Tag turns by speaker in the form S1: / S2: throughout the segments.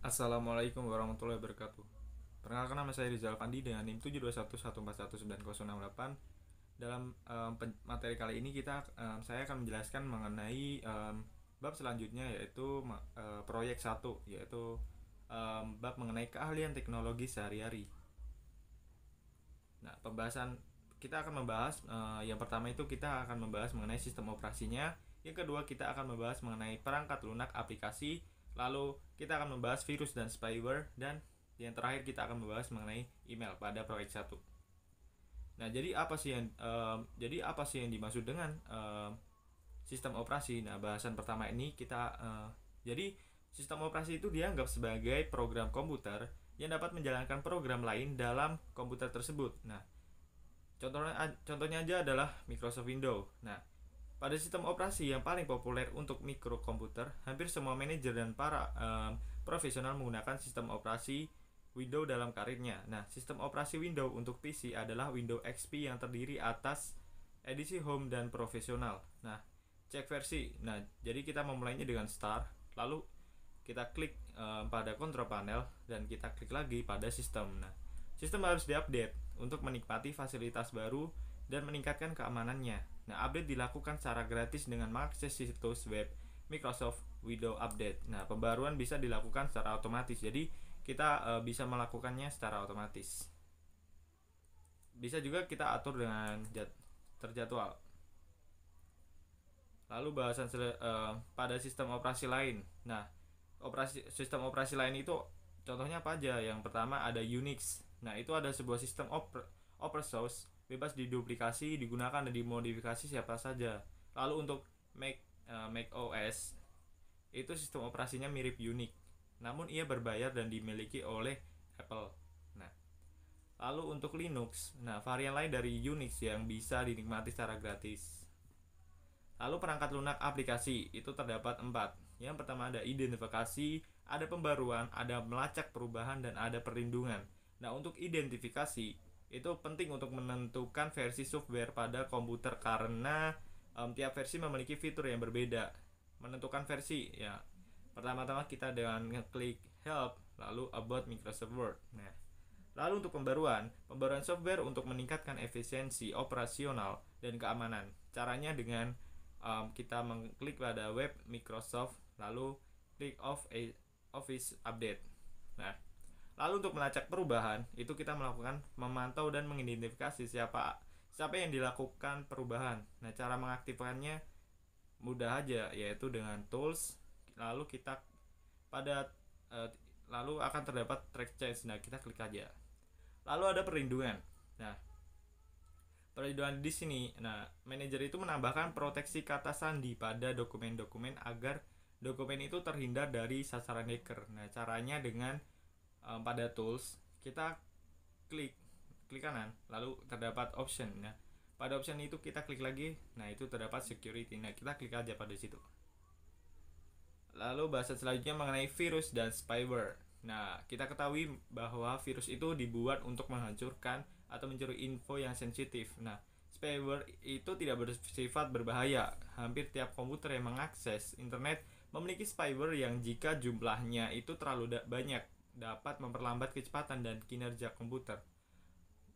S1: Assalamualaikum warahmatullahi wabarakatuh. Perkenalkan, nama saya Rizal Pandi dengan NIM 721141948. Dalam materi kali ini saya akan menjelaskan mengenai bab selanjutnya, yaitu proyek 1, yaitu bab mengenai keahlian teknologi sehari-hari. Nah, pembahasan kita akan membahas yang pertama itu kita akan membahas mengenai sistem operasinya. Yang kedua, kita akan membahas mengenai perangkat lunak aplikasi. Lalu kita akan membahas virus dan spyware, dan yang terakhir kita akan membahas mengenai email pada proyek 1. Nah, jadi apa sih yang dimaksud dengan sistem operasi? Nah, bahasan pertama ini jadi sistem operasi itu dianggap sebagai program komputer yang dapat menjalankan program lain dalam komputer tersebut. Nah, contohnya aja adalah Microsoft Windows. Nah, pada sistem operasi yang paling populer untuk mikrokomputer, hampir semua manajer dan para profesional menggunakan sistem operasi Windows dalam karirnya. Nah, sistem operasi Windows untuk PC adalah Windows XP yang terdiri atas edisi Home dan Profesional. Nah, cek versi. Nah, jadi kita memulainya dengan Start, lalu kita klik pada Control Panel dan kita klik lagi pada Sistem. Nah, sistem harus diupdate untuk menikmati fasilitas baru dan meningkatkan keamanannya. Nah, update dilakukan secara gratis dengan mengakses situs web Microsoft Windows Update. Nah, pembaruan bisa dilakukan secara otomatis. Jadi, kita bisa melakukannya secara otomatis. Bisa juga kita atur dengan terjadwal. Lalu bahasan pada sistem operasi lain. Nah, sistem operasi lain itu contohnya apa aja? Yang pertama ada Unix. Nah, itu ada sebuah sistem open source, bebas diduplikasi, digunakan dan dimodifikasi siapa saja. Lalu untuk Mac OS, itu sistem operasinya mirip Unix, namun ia berbayar dan dimiliki oleh Apple. Nah, lalu untuk Linux, varian lain dari Unix yang bisa dinikmati secara gratis. Lalu perangkat lunak aplikasi itu terdapat 4. Yang pertama ada identifikasi, ada pembaruan, ada melacak perubahan, dan ada perlindungan. Nah, untuk identifikasi itu penting untuk menentukan versi software pada komputer karena tiap versi memiliki fitur yang berbeda. Menentukan versi, ya pertama-tama kita dengan ngeklik Help, lalu About Microsoft Word. Nah, lalu untuk pembaruan software untuk meningkatkan efisiensi operasional dan keamanan. Caranya dengan kita mengklik pada web Microsoft, lalu klik Office Update. Nah, lalu untuk melacak perubahan, itu kita memantau dan mengidentifikasi siapa yang dilakukan perubahan. Nah, cara mengaktifkannya mudah aja, yaitu dengan tools, lalu kita lalu akan terdapat track change. Nah, kita klik aja. Lalu ada perlindungan. Nah, perlindungan di sini, manajer itu menambahkan proteksi kata sandi pada dokumen-dokumen agar dokumen itu terhindar dari sasaran hacker. Nah, caranya dengan pada tools kita klik kanan, lalu terdapat option. Nah, pada option itu kita klik lagi. Nah, itu terdapat security. Nah, kita klik aja pada situ. Lalu bahasan selanjutnya mengenai virus dan spyware. Nah, kita ketahui bahwa virus itu dibuat untuk menghancurkan atau mencuri info yang sensitif. Nah, spyware itu tidak bersifat berbahaya. Hampir tiap komputer yang mengakses internet memiliki spyware yang jika jumlahnya itu terlalu banyak dapat memperlambat kecepatan dan kinerja komputer.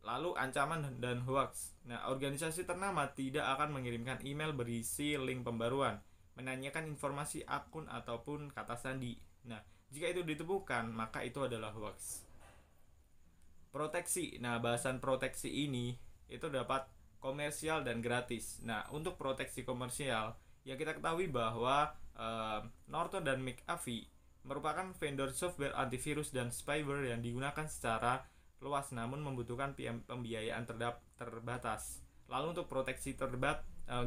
S1: Lalu ancaman dan hoax. Nah, organisasi ternama tidak akan mengirimkan email berisi link pembaruan, menanyakan informasi akun ataupun kata sandi. Nah, jika itu ditemukan, maka itu adalah hoax. Proteksi. Nah, bahasan proteksi ini itu dapat komersial dan gratis. Nah, untuk proteksi komersial, yang kita ketahui bahwa Norton dan McAfee merupakan vendor software antivirus dan spyware yang digunakan secara luas namun membutuhkan pembiayaan terbatas. Lalu untuk proteksi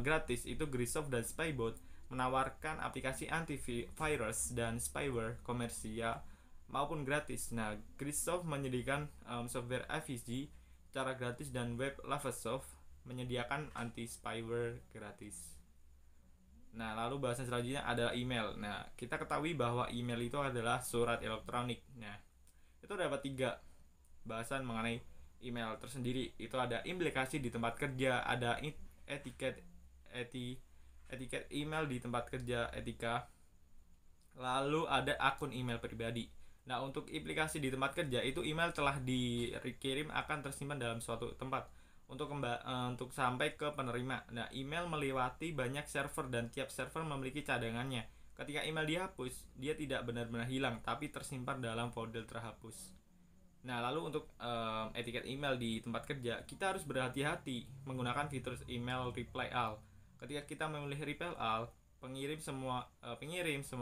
S1: gratis, itu Greensoft dan Spybot menawarkan aplikasi antivirus dan spyware komersial maupun gratis. Nah, Greensoft menyediakan software AVG secara gratis dan web Lavasoft menyediakan anti-spyware gratis. Nah, lalu bahasan selanjutnya adalah email. Nah, kita ketahui bahwa email itu adalah surat elektronik. Nah, itu dapat 3 bahasan mengenai email tersendiri. Itu ada implikasi di tempat kerja, ada etiket email di tempat kerja, etika. Lalu ada akun email pribadi. Nah, untuk implikasi di tempat kerja itu email telah dikirim akan tersimpan dalam suatu tempat untuk sampai ke penerima. Nah, email melewati banyak server dan tiap server memiliki cadangannya. Ketika email dihapus, dia tidak benar-benar hilang, tapi tersimpan dalam folder terhapus. Nah, lalu untuk etiket email di tempat kerja, kita harus berhati-hati menggunakan fitur email reply all. Ketika kita memilih reply all, pengirim semua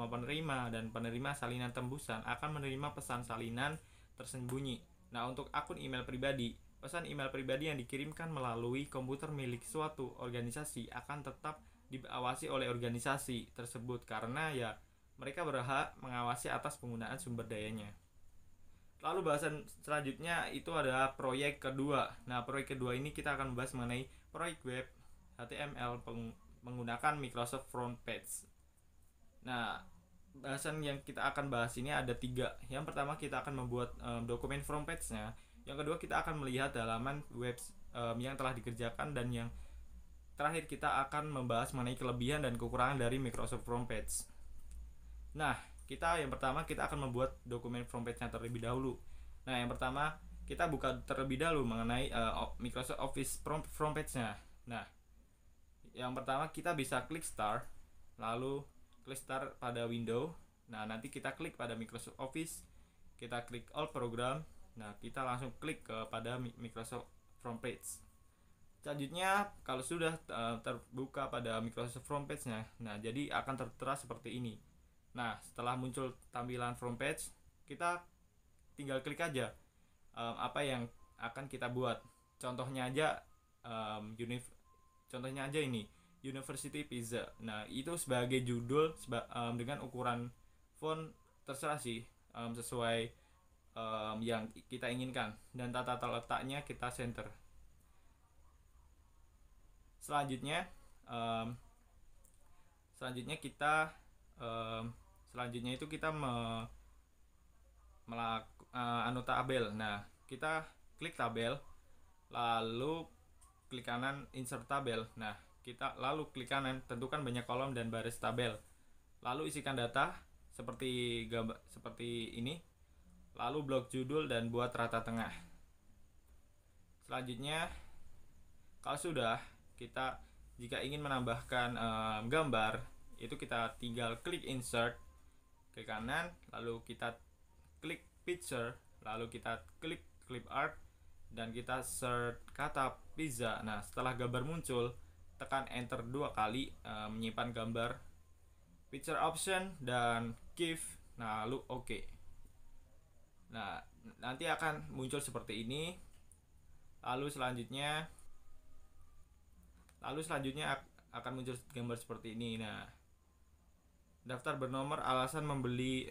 S1: penerima dan penerima salinan tembusan akan menerima pesan salinan tersembunyi. Nah, untuk akun email pribadi, pesan email pribadi yang dikirimkan melalui komputer milik suatu organisasi akan tetap diawasi oleh organisasi tersebut karena ya mereka berhak mengawasi atas penggunaan sumber dayanya. Lalu bahasan selanjutnya itu adalah proyek kedua. Nah, proyek kedua ini kita akan membahas mengenai proyek web HTML menggunakan Microsoft Front Page. Nah, bahasan yang kita akan bahas ini ada 3. Yang pertama kita akan membuat dokumen front page-nya. Yang kedua kita akan melihat halaman web yang telah dikerjakan, dan yang terakhir kita akan membahas mengenai kelebihan dan kekurangan dari Microsoft Front Page. Nah, yang pertama kita akan membuat dokumen front page-nya terlebih dahulu. Nah, yang pertama kita buka terlebih dahulu mengenai Microsoft Office front page-nya. Nah, yang pertama kita bisa klik start, lalu klik start pada window. Nah, nanti kita klik pada Microsoft Office, kita klik all program. Nah, kita langsung klik kepada Microsoft front page. Selanjutnya kalau sudah terbuka pada Microsoft front page-nya, nah jadi akan tertera seperti ini. Nah, setelah muncul tampilan front page, kita tinggal klik aja apa yang akan kita buat. Contohnya aja ini University Pizza. Nah, itu sebagai judul dengan ukuran font terserah sih, sesuai yang kita inginkan, dan tata letaknya kita center. Selanjutnya itu kita tabel. Nah, kita klik tabel, lalu klik kanan insert tabel. Nah, kita lalu klik kanan tentukan banyak kolom dan baris tabel. Lalu isikan data seperti ini. Lalu blok judul dan buat rata tengah. Selanjutnya kalau sudah, kita jika ingin menambahkan gambar, itu kita tinggal klik insert ke kanan, lalu kita klik picture, lalu kita klik clip art, dan kita search kata pizza. Nah, setelah gambar muncul, tekan enter 2 kali menyimpan gambar, picture option, dan give. Nah, lalu oke. Nah, nanti akan muncul seperti ini. Lalu selanjutnya akan muncul gambar seperti ini. Nah, daftar bernomor alasan membeli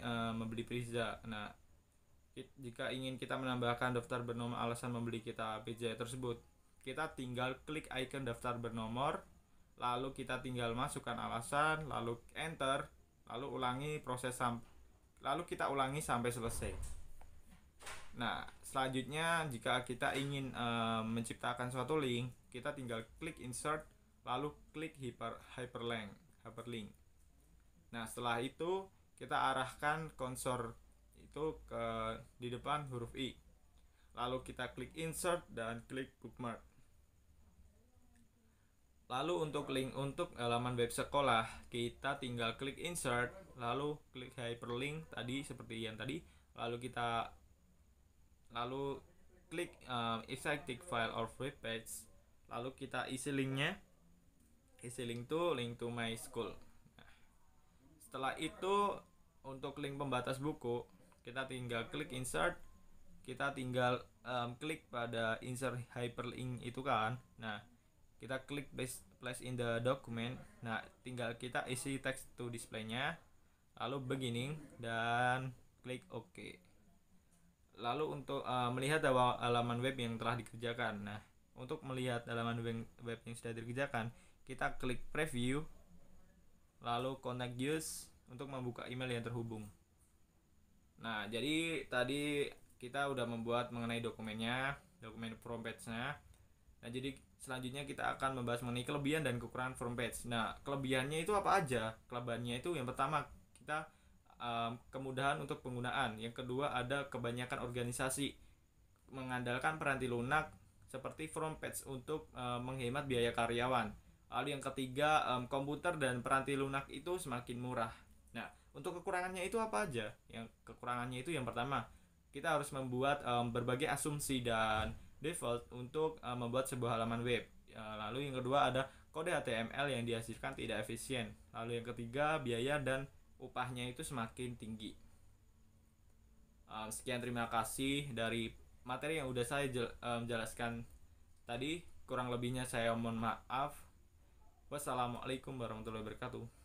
S1: pizza. Nah, jika ingin kita menambahkan daftar bernomor alasan membeli kita pizza tersebut, kita tinggal klik icon daftar bernomor, lalu kita tinggal masukkan alasan, lalu enter, lalu kita ulangi sampai selesai. Nah, selanjutnya jika kita ingin menciptakan suatu link, kita tinggal klik insert, lalu klik hyperlink. Nah, setelah itu kita arahkan kursor itu di depan huruf I, lalu kita klik insert dan klik bookmark. Lalu untuk link untuk halaman web sekolah, kita tinggal klik insert, lalu klik hyperlink tadi seperti yang tadi, lalu klik exciting file or web page, lalu kita isi linknya, link to my school. Nah, setelah itu untuk link pembatas buku, kita tinggal klik insert, kita tinggal klik pada insert hyperlink itu kan. Nah, kita klik place in the document. Nah, tinggal kita isi text to display-nya, lalu beginning, dan klik OK. Lalu untuk melihat halaman web yang telah dikerjakan. Nah, untuk melihat halaman web yang sudah dikerjakan, kita klik preview, lalu contact us untuk membuka email yang terhubung. Nah, jadi tadi kita udah membuat mengenai dokumen front page-nya. Nah, jadi selanjutnya kita akan membahas mengenai kelebihan dan kekurangan front page. Nah, kelebihannya itu apa aja? Kelebihannya itu yang pertama, kita kemudahan untuk penggunaan. Yang kedua ada kebanyakan organisasi mengandalkan peranti lunak seperti front page untuk menghemat biaya karyawan. Lalu yang ketiga, komputer dan peranti lunak itu semakin murah. Nah, untuk kekurangannya itu apa aja? Yang kekurangannya itu yang pertama, kita harus membuat berbagai asumsi dan default untuk membuat sebuah halaman web. Lalu yang kedua ada kode HTML yang dihasilkan tidak efisien. Lalu yang ketiga, biaya dan upahnya itu semakin tinggi. Sekian, terima kasih dari materi yang udah saya jelaskan tadi. Kurang lebihnya saya mohon maaf. Wassalamualaikum warahmatullahi wabarakatuh.